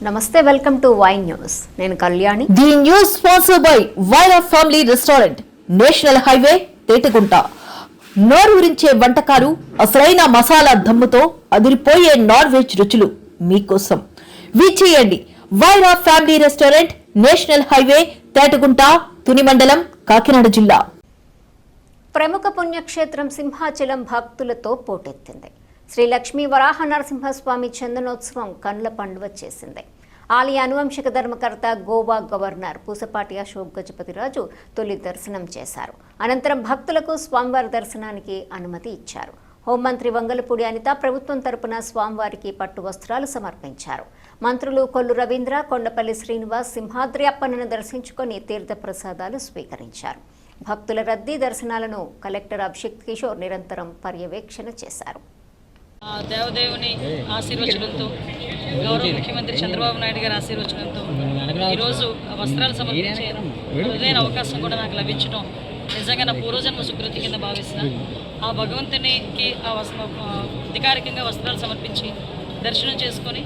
నమస్తే, welcome to Y news. నేను Kalyani. The news sponsored by Vyra family restaurant, national highway, Tetagunta. నోరూరించే వంటకాలు, అసలైన మసాలా దమ్ముతో అదిరిపోయే నాన్ వెజ్ రుచులు మీకోసం. విచ్చేయండి Vyra family restaurant, national highway, Tetagunta, Tuni మండలం, కాకినాడ జిల్లా. ప్రముఖ పుణ్యక్షేత్రం సింహాచలం భక్తులతో పోటెత్తింది. శ్రీ లక్ష్మీ వరాహ నరసింహస్వామి చందనోత్సవం కండ్ల పండువ చేసింది. ఆలయ అనువంశిక ధర్మకర్త గోవా గవర్నర్ పూసపాటి అశోక్ గజపతిరాజు తొలి దర్శనం చేశారు. అనంతరం భక్తులకు స్వామివారి దర్శనానికి అనుమతి ఇచ్చారు. హోంమంత్రి వంగలపూడి అనిత ప్రభుత్వం తరపున స్వామివారికి పట్టు వస్త్రాలు సమర్పించారు. మంత్రులు కొల్లు రవీంద్ర, కొండపల్లి శ్రీనివాస్ సింహాద్రి అప్పన్నను దర్శించుకొని తీర్థ ప్రసాదాలు స్వీకరించారు. భక్తుల రద్దీ దర్శనాలను కలెక్టర్ అభిషేక్ కిషోర్ నిరంతరం పర్యవేక్షణ చేశారు. దేవదేవుని ఆశీర్వచనంతో, గౌరవ ముఖ్యమంత్రి చంద్రబాబు నాయుడు గారి ఆశీర్వచనంతో ఈరోజు వస్త్రాలు సమర్పించే అరుదైన అవకాశం కూడా నాకు లభించడం నిజంగా నా పూర్వజన్మ సుకృతి కింద భావిస్తున్నా. ఆ భగవంతునికి అధికారికంగా వస్త్రాలు సమర్పించి దర్శనం చేసుకొని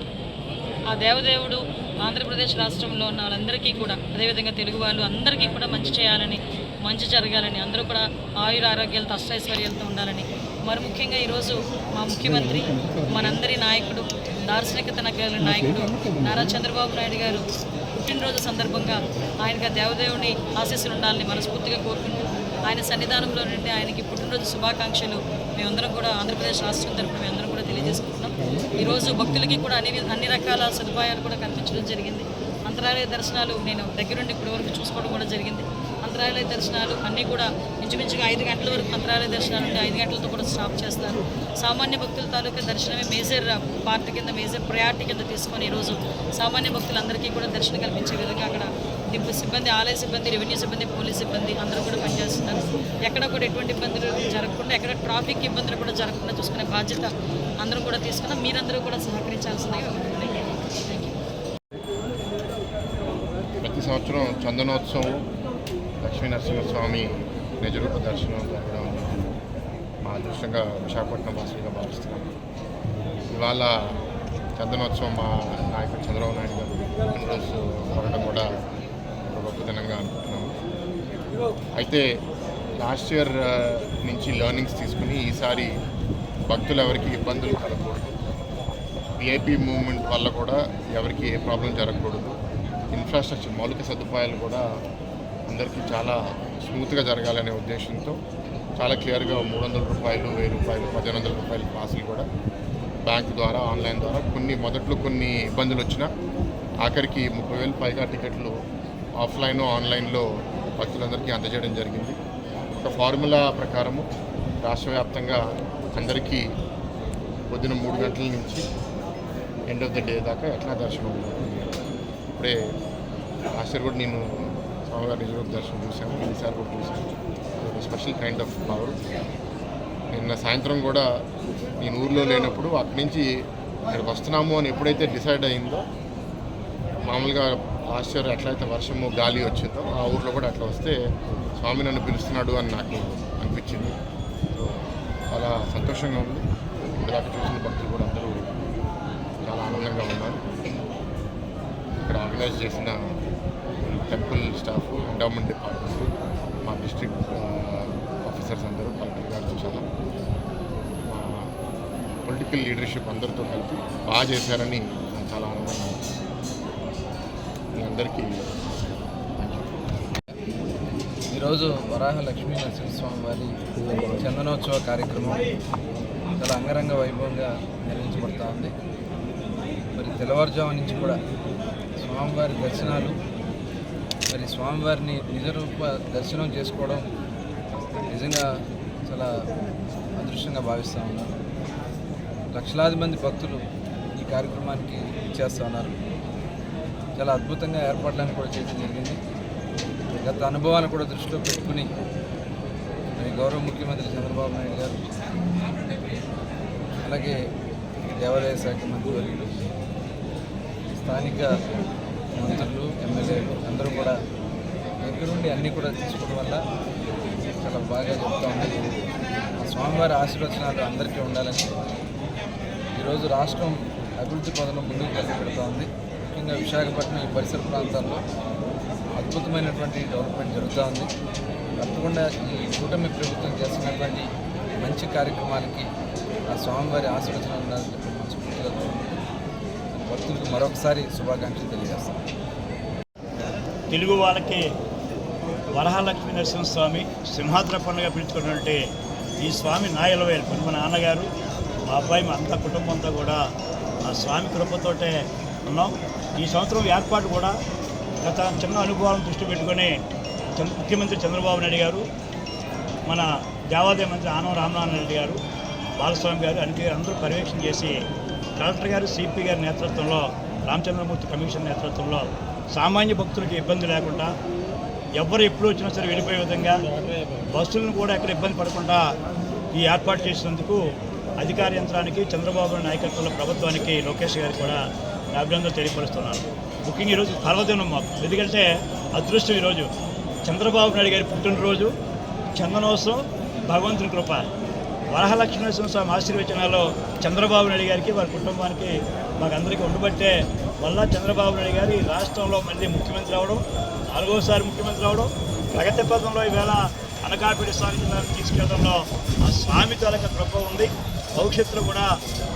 ఆ దేవదేవుడు ఆంధ్రప్రదేశ్ రాష్ట్రంలో ఉన్న వాళ్ళందరికీ కూడా, అదేవిధంగా తెలుగు వాళ్ళు అందరికీ కూడా మంచి చేయాలని, మంచి జరగాలని, అందరూ కూడా ఆయుర ఆరోగ్యాలతో అష్టైశ్వర్యాలతో ఉండాలని, మరి ముఖ్యంగా ఈరోజు మా ముఖ్యమంత్రి, మనందరి నాయకుడు, దార్శనికత నగల నాయకుడు నారా చంద్రబాబు నాయుడు గారు పుట్టినరోజు సందర్భంగా ఆయనకి దేవదేవుని ఆశీస్సులు ఉండాలని మనస్ఫూర్తిగా కోరుకుంటూ ఆయన సన్నిధానంలో నుండి ఆయనకి పుట్టినరోజు శుభాకాంక్షలు మేమందరం కూడా ఆంధ్రప్రదేశ్ రాష్ట్రం తరపున మేమందరం కూడా తెలియజేసుకుంటున్నాం. ఈరోజు భక్తులకి కూడా అన్ని రకాల సదుపాయాలు కూడా కల్పించడం జరిగింది. అంతరాలయ దర్శనాలు నేను దగ్గరుండి ఇప్పటి వరకు చూసుకోవడం కూడా జరిగింది. అంతరాలయ దర్శనాలు అన్నీ కూడా ఇంచుమించుగా 5 గంటల వరకు అంతరాలయ దర్శనాలు ఉంటే 5 గంటలతో కూడా స్టాప్ చేస్తారు. సామాన్య భక్తుల తాలూకా దర్శనమే మేజర్ పార్ట్ కింద, మేజర్ ప్రయారిటీ కింద తీసుకొని ఈరోజు సామాన్య భక్తులందరికీ కూడా దర్శనం కల్పించే విధంగా అక్కడ సిబ్బంది, ఆలయ సిబ్బంది, రెవెన్యూ సిబ్బంది, పోలీస్ సిబ్బంది అందరూ కూడా పనిచేస్తున్నారు. ఎక్కడ కూడా ఎటువంటి ఇబ్బందులు జరగకుండా, ఎక్కడ ట్రాఫిక్ ఇబ్బందులు కూడా జరగకుండా చూసుకునే బాధ్యత అందరూ కూడా తీసుకున్నాం. మీరందరూ కూడా సహకరించాల్సిందిగా ఉంటుంది. ప్రతి సంవత్సరం చందనోత్సవం, లక్ష్మీ నరసింహస్వామి నిజరూప దర్శనం జరగడం మా అదృష్టంగా విశాఖపట్నం వాసులుగా భావిస్తున్నాం. ఇవాళ చందనోత్సవం మా నాయకుడు చంద్రబాబు నాయుడు గారు పుట్టినరోజు జరగడం కూడా ఒక గొప్పతనంగా అనుకుంటున్నాము. అయితే లాస్ట్ ఇయర్ నుంచి లెర్నింగ్స్ తీసుకుని ఈసారి భక్తులు ఎవరికి ఇబ్బందులు కలగకూడదు, విఐపీ మూవ్మెంట్ వల్ల కూడా ఎవరికి ఏ ప్రాబ్లం జరగకూడదు, ఇన్ఫ్రాస్ట్రక్చర్ మౌలిక సదుపాయాలు కూడా అందరికీ చాలా స్మూత్గా జరగాలనే ఉద్దేశంతో చాలా క్లియర్గా 300 రూపాయలు, 1000 రూపాయలు, 1500 రూపాయల పాసులు కూడా బ్యాంక్ ద్వారా, ఆన్లైన్ ద్వారా మొదట్లో కొన్ని ఇబ్బందులు వచ్చినా ఆఖరికి 30,000 పైగా టికెట్లు ఆఫ్లైన్, ఆన్లైన్లో భక్తులందరికీ అందజేయడం జరిగింది. ఒక ఫార్ములా ప్రకారము రాష్ట్ర వ్యాప్తంగా అందరికీ పొద్దున 3 గంటల నుంచి ఎండ్ ఆఫ్ ద డే దాకా ఎట్లా దర్శనం ఉంటుంది. ఇప్పుడే లాస్ట్ ఇయర్ కూడా నేను స్వామివారి నిజరూప దర్శనం చూశాను, ఈసారి కూడా చూశాను. ఒక స్పెషల్ కైండ్ ఆఫ్ పవర్. నిన్న సాయంత్రం కూడా నేను ఊర్లో లేనప్పుడు అక్కడి నుంచి ఇక్కడికి వస్తున్నాము అని ఎప్పుడైతే డిసైడ్ అయిందో, మామూలుగా లాస్ట్ ఇయర్ ఎట్లయితే వర్షము, గాలి వచ్చిందో ఆ ఊర్లో కూడా అట్లా వస్తే స్వామి నన్ను పిలుస్తున్నాడు అని నాకు అనిపించింది. సో చాలా సంతోషంగా ఉంది. ఇందాక చూసిన భక్తులు కూడా అందరూ చాలా ఆనందంగా ఉన్నారు. ఇక్కడ ఆర్గనైజ్ చేసిన టెంపుల్ స్టాఫ్, ఎండోమెంట్ డిపార్ట్మెంట్, మా డిస్ట్రిక్ట్ ఆఫీసర్స్ అందరూ, కలెక్టర్ గారు చూసాను, మా పొలిటికల్ లీడర్షిప్ అందరితో కలిపి బాగా చేశారని నాకు చాలా ఆనందంగా ఉంది. మీ అందరికీ ఈరోజు వరాహ లక్ష్మీ నరసింహస్వామి వారి చందనోత్సవ కార్యక్రమం చాలా అంగరంగ వైభవంగా నిర్వహించబడుతూ ఉంది. మరి తెల్లవారుజాము నుంచి కూడా స్వామివారి దర్శనాలు, మరి స్వామివారిని నిజరూప దర్శనం చేసుకోవడం నిజంగా చాలా అదృష్టంగా భావిస్తూ ఉన్నారు. లక్షలాది మంది భక్తులు ఈ కార్యక్రమానికి ఇచ్చేస్తూ ఉన్నారు. చాలా అద్భుతంగా ఏర్పాట్లను కూడా చేయడం జరిగింది. గత అనుభవాలను కూడా దృష్టిలో పెట్టుకుని మరి గౌరవ ముఖ్యమంత్రి చంద్రబాబు నాయుడు గారు, అలాగే దేవాదాయ శాఖ మంత్రివర్యులు, స్థానిక మంత్రులు, ఎమ్మెల్యేలు అందరూ కూడా దగ్గరుండి అన్నీ కూడా తీసుకోవడం వల్ల చాలా బాగా చెప్తా ఉంది. ఆ స్వామివారి ఆశీర్వచనాలు అందరికీ ఉండాలని ఈరోజు రాష్ట్రం అభివృద్ధి పదంలో ముందుకు పెడుతూ ఉంది. ముఖ్యంగా విశాఖపట్నం ఈ పరిసర ప్రాంతాల్లో అద్భుతమైనటువంటి డెవలప్మెంట్ జరుగుతూ ఉంది. తప్పకుండా ఈ కూటమి ప్రభుత్వం చేస్తున్నటువంటి మంచి కార్యక్రమాలకి ఆ స్వామివారి ఆశీర్వచనం ఉండాలని చెప్పి మనస్ఫూర్తిగా భక్తులకు మరొకసారి శుభాకాంక్షలు తెలియజేస్తాం. తెలుగు వాళ్ళకి వరహాలక్ష్మీ నరసింహస్వామి సింహాద్రి పండుగ పిలుచుకున్నట్టు ఈ స్వామి నాయలవేలు మా నాన్నగారు, మా అబ్బాయి, మా అంతా కుటుంబంతో కూడా ఆ స్వామి కృపతోటే ఉన్నాం. ఈ సంవత్సరం ఏర్పాటు కూడా గత చిన్న అనుభవాలను దృష్టి పెట్టుకొని ముఖ్యమంత్రి చంద్రబాబు నాయుడు గారు, మన దేవాదాయ మంత్రి ఆనం రామనారాయణ రెడ్డి గారు, బాలస్వామి గారు అందరూ పర్యవేక్షణ చేసి కలెక్టర్ గారు, సిపి గారి నేతృత్వంలో, రామచంద్రమూర్తి కమిషన్ నేతృత్వంలో సామాన్య భక్తులకు ఇబ్బంది లేకుండా ఎవరు ఎప్పుడు వచ్చినా సరే వెళ్ళిపోయే విధంగా బస్సులను కూడా ఎక్కడ ఇబ్బంది పడకుండా ఈ ఏర్పాటు చేసినందుకు అధికార యంత్రానికి, చంద్రబాబు నాయకత్వంలో ప్రభుత్వానికి, లోకేష్ గారికి కూడా అభినందనలు తెలియపరుస్తున్నాను. ముఖ్యంగా ఈరోజు పర్వదినం మాకు, ఎందుకంటే అదృష్టం ఈరోజు చంద్రబాబు నాయుడు గారి పుట్టినరోజు, చందనోత్సవం, భగవంతుని కృప. వరహాలక్ష్మీ నరసింహస్వామి ఆశీర్వచనాల్లో చంద్రబాబు నాయుడు గారికి, వారి కుటుంబానికి, మాకందరికీ ఉండబట్టే వల్ల చంద్రబాబు నాయుడు గారి రాష్ట్రంలో మళ్ళీ ముఖ్యమంత్రి అవడం, 4వసారి ముఖ్యమంత్రి అవడం, ప్రగతి పథంలో ఈవేళ అనకాపల్లి జిల్లాను తీసుకెళ్లడంలో ఆ స్వామి తాలూకా కృప ఉంది. భవిష్యత్తులో కూడా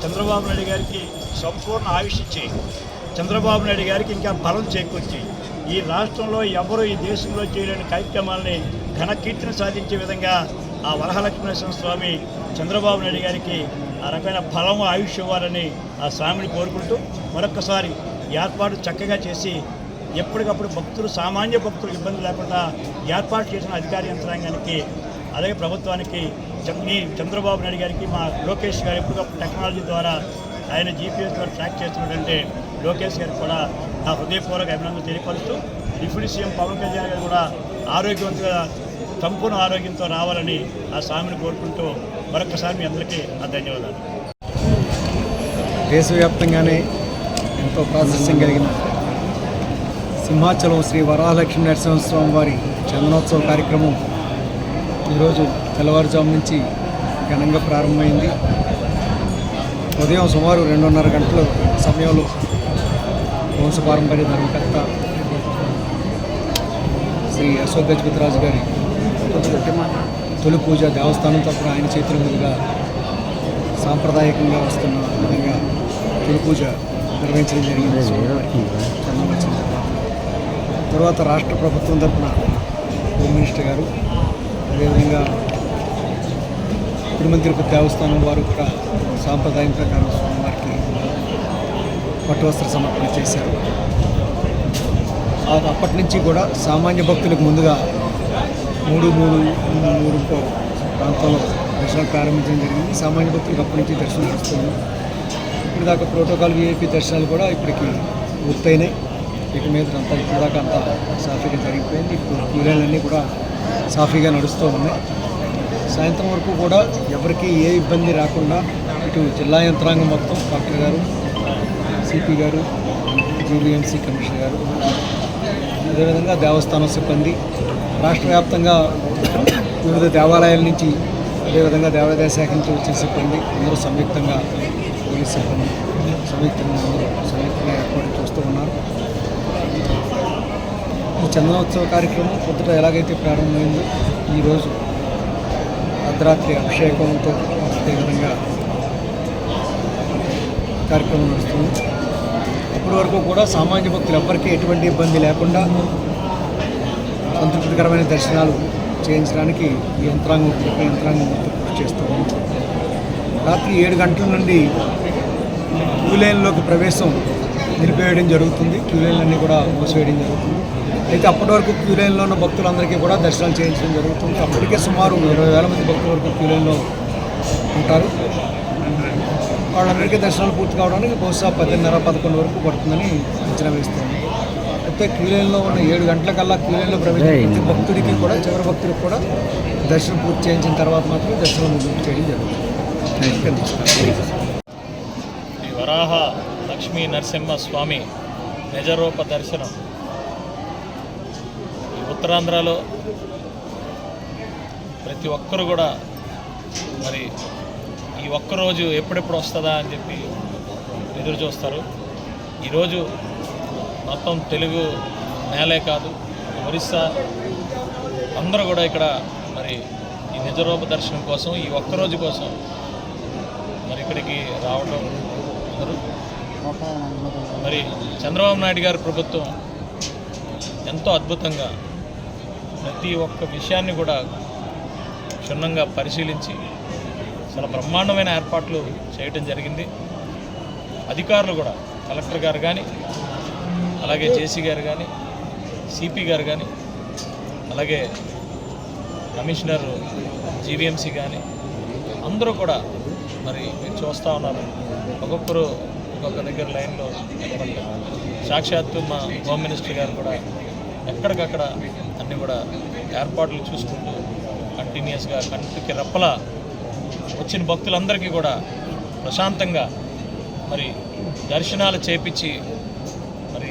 చంద్రబాబు నాయుడు గారికి సంపూర్ణ ఆయుష్ ఇచ్చి, చంద్రబాబు నాయుడు గారికి ఇంకా బలం చేకూర్చి, ఈ రాష్ట్రంలో ఎవరు ఈ దేశంలో చేయలేని కార్యక్రమాలని ఘనకీర్తిని సాధించే విధంగా ఆ వరహాలక్ష్మీ నరసింహస్వామి చంద్రబాబు నాయుడు గారికి ఆ రకమైన బలం, ఆయుష్ ఇవ్వాలని ఆ స్వామిని కోరుకుంటూ మరొక్కసారి ఏర్పాటు చక్కగా చేసి ఎప్పటికప్పుడు భక్తులు, సామాన్య భక్తులకు ఇబ్బంది లేకుండా ఏర్పాటు చేసిన అధికార యంత్రాంగానికి, అలాగే ప్రభుత్వానికి, చంద్రబాబు నాయుడు గారికి, మా లోకేష్ గారు ఎప్పటికప్పుడు టెక్నాలజీ ద్వారా ఆయన జీపీఎస్ ద్వారా ట్రాక్ చేస్తున్నటువంటి లోకేష్ గారికి కూడా నా హృదయపూర్వక అభినందనలు తెలియపరుస్తూ, డిప్యూటీ సీఎం పవన్ కళ్యాణ్ గారు కూడా ఆరోగ్యవంతంగా, సంపూర్ణ ఆరోగ్యంతో రావాలని ఆ స్వామిని కోరుకుంటూ మరొకసారి మీ అందరికీ నా ధన్యవాదాలు. దేశవ్యాప్తంగానే ఎంతో ప్రాశస్త్యం కలిగిన సింహాచలం శ్రీ వరహాలక్ష్మీ నరసింహస్వామి వారి చందనోత్సవ కార్యక్రమం ఈరోజు తెల్లవారుజాము నుంచి ఘనంగా ప్రారంభమైంది. ఉదయం సుమారు 2:30 గంటల సమయంలో వంశపారంపర్య ధర్మకర్త శ్రీ అశోక్ గజపతిరాజు గారి తొలి పూజ దేవస్థానం తరఫున ఆయన చేతుల మీదుగా సాంప్రదాయకంగా వస్తున్న విధంగా తొలి పూజ నిర్వహించడం జరిగింది. తర్వాత రాష్ట్ర ప్రభుత్వం తరఫున హోమ్ మినిస్టర్ గారు, అదేవిధంగా తిరుమల తిరుపతి దేవస్థానం వారు కూడా సాంప్రదాయం ప్రకారం స్వామివారికి పట్టువస్త్ర సమర్పణ చేశారు. అప్పటి నుంచి కూడా సామాన్య భక్తులకు ముందుగా 3 ప్రాంతంలో దర్శనాలు ప్రారంభించడం జరిగింది. సామాన్య భక్తులకు అప్పటి నుంచి దర్శనం వస్తుంది. ఇప్పుడు దాకా ప్రోటోకాల్ విఐపి దర్శనాలు కూడా ఇప్పటికి పూర్తయినాయి. ఇక మీద అంతా ఇప్పటిదాకా అంతా సాఫీగా జరిగిపోయింది. ఇప్పుడు క్యూలైన్లన్నీ కూడా సాఫీగా నడుస్తూ ఉన్నాయి. సాయంత్రం వరకు కూడా ఎవరికి ఏ ఇబ్బంది రాకుండా ఇటు జిల్లా యంత్రాంగం మొత్తం, డాక్టర్ గారు, సిపి గారు, జీవీఎంసీ కమిషనర్ గారు, అదేవిధంగా దేవస్థానం సిబ్బంది, రాష్ట్ర వ్యాప్తంగా వివిధ దేవాలయాల నుంచి, అదేవిధంగా దేవాదాయ శాఖ నుంచి వచ్చిన సిబ్బంది అందరూ సంయుక్తంగా, పోలీస్ సిబ్బంది సంయుక్తంగా ఏర్పాటు చేస్తూ ఉన్నారు. ఈ చందనోత్సవ కార్యక్రమం పొద్దుట ఎలాగైతే ప్రారంభమైందో ఈరోజు అర్ధరాత్రి అభిషేకంతో అదేవిధంగా కార్యక్రమం నడుస్తుంది. అప్పటి వరకు కూడా సామాన్య భక్తులు ఎవ్వరికీ ఎటువంటి ఇబ్బంది లేకుండా సంతృప్తికరమైన దర్శనాలు చేయించడానికి ఈ యంత్రాంగం కృషి చేస్తూ ఉంది. రాత్రి 7 గంటల నుండి క్యూలైన్లోకి ప్రవేశం నిలిపివేయడం జరుగుతుంది. క్యూలైన్లన్నీ కూడా మూసివేయడం జరుగుతుంది. అయితే అప్పటి వరకు క్యూలైన్లో ఉన్న భక్తులందరికీ కూడా దర్శనాలు చేయించడం జరుగుతుంది. అప్పటికే సుమారు 20,000 మంది భక్తుల వరకు క్యూలైన్లో ఉంటారు. వాళ్ళందరికీ దర్శనాలు పూర్తి కావడానికి బహుశా 10:30-11 వరకు పడుతుందని అంచనా వేస్తుంది. అయితే క్యూలైన్లో ఉన్న 7 గంటలకల్లా క్యూలైన్లో ప్రవేశించిన భక్తుడికి కూడా, చివరి భక్తుడికి కూడా దర్శనం పూర్తి చేయించిన తర్వాత మాత్రమే దర్శనం ముగింపు చేయడం జరుగుతుంది. ఈ వరాహ లక్ష్మీ నరసింహ స్వామి నిజరూప దర్శనం ఈ ఉత్తరాంధ్రలో ప్రతి ఒక్కరు కూడా మరి ఈ ఒక్కరోజు ఎప్పుడెప్పుడు వస్తుందా అని చెప్పి ఎదురు చూస్తారు. ఈరోజు మొత్తం తెలుగు నేలే కాదు, ఒరిస్సా అందరూ కూడా ఇక్కడ మరి ఈ నిజరూప దర్శనం కోసం, ఈ ఒక్కరోజు కోసం మరి ఇక్కడికి రావడం అందరూ. మరి చంద్రబాబు నాయుడు గారి ప్రభుత్వం ఎంతో అద్భుతంగా ప్రతి ఒక్క విషయాన్ని కూడా క్షుణ్ణంగా పరిశీలించి చాలా బ్రహ్మాండమైన ఏర్పాట్లు చేయటం జరిగింది. అధికారులు కూడా కలెక్టర్ గారు కానీ, అలాగే జేసీ గారు కానీ, సిపి గారు కానీ, అలాగే కమిషనర్ జీవీఎంసీ కానీ అందరూ కూడా మరి మీరు చూస్తూ ఉన్నారు, ఒక్కొక్కరు ఒక్కొక్క దగ్గర లైన్లో నిలబడ్డారు. సాక్షాత్తు మా హోమ్ మినిస్టర్ గారు కూడా ఎక్కడికక్కడ అన్నీ కూడా ఏర్పాట్లు చూసుకుంటూ కంటిన్యూస్గా కంటికి రెప్పలా వచ్చిన భక్తులందరికీ కూడా ప్రశాంతంగా మరి దర్శనాలు చేపించి మరి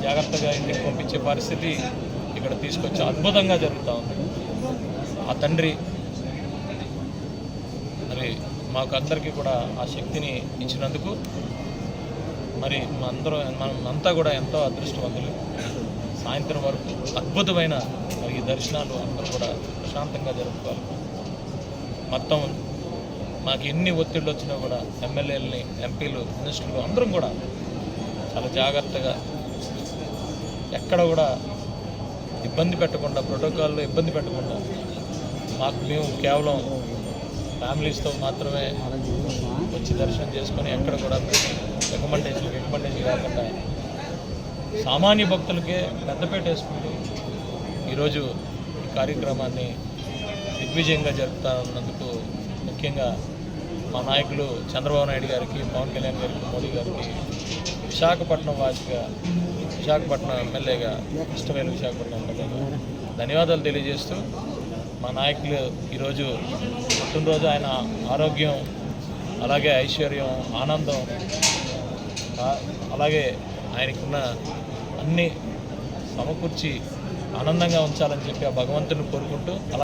జాగ్రత్తగా ఇంటికి పంపించే పరిస్థితి ఇక్కడ తీసుకొచ్చి అద్భుతంగా జరుగుతూ ఉంది. ఆ తండ్రి మరి మాకు అందరికీ కూడా ఆ శక్తిని ఇచ్చినందుకు మరి మనమంతా కూడా ఎంతో అదృష్టవంతులు. సాయంత్రం వరకు అద్భుతమైన మరి ఈ దర్శనాలు అందరూ కూడా ప్రశాంతంగా జరుపుకోవాలి. మొత్తం మాకు ఎన్ని ఒత్తిళ్ళు వచ్చినా కూడా ఎమ్మెల్యేలని, ఎంపీలు, మినిస్టర్లు అందరం కూడా చాలా జాగ్రత్తగా ఎక్కడ కూడా ఇబ్బంది పెట్టకుండా, ప్రోటోకాల్లో ఇబ్బంది పెట్టకుండా మేము కేవలం ఫ్యామిలీస్తో మాత్రమే వచ్చి దర్శనం చేసుకొని ఎక్కడ కూడా రికమెండేషన్ కాకుండా సామాన్య భక్తులకే పెద్దపేట వేసుకుంటూ ఈరోజు ఈ కార్యక్రమాన్ని దిగ్విజయంగా జరుపుతా ఉన్నందుకు ముఖ్యంగా మా నాయకులు చంద్రబాబు నాయుడు గారికి, పవన్ కళ్యాణ్ గారికి, మోడీ గారికి, విశాఖపట్నం వాసిగా, విశాఖపట్నం ఎమ్మెల్యేగా, ఇష్టమైన విశాఖపట్నం ఎమ్మెల్యేగా ధన్యవాదాలు తెలియజేస్తూ, మా నాయకులు ఈరోజు పుట్టినరోజు ఆయన ఆరోగ్యం, అలాగే ఐశ్వర్యం, ఆనందం, అలాగే ఆయనకున్న అన్నీ సమకూర్చి ఆనందంగా ఉంచాలని చెప్పి ఆ భగవంతుని కోరుకుంటూ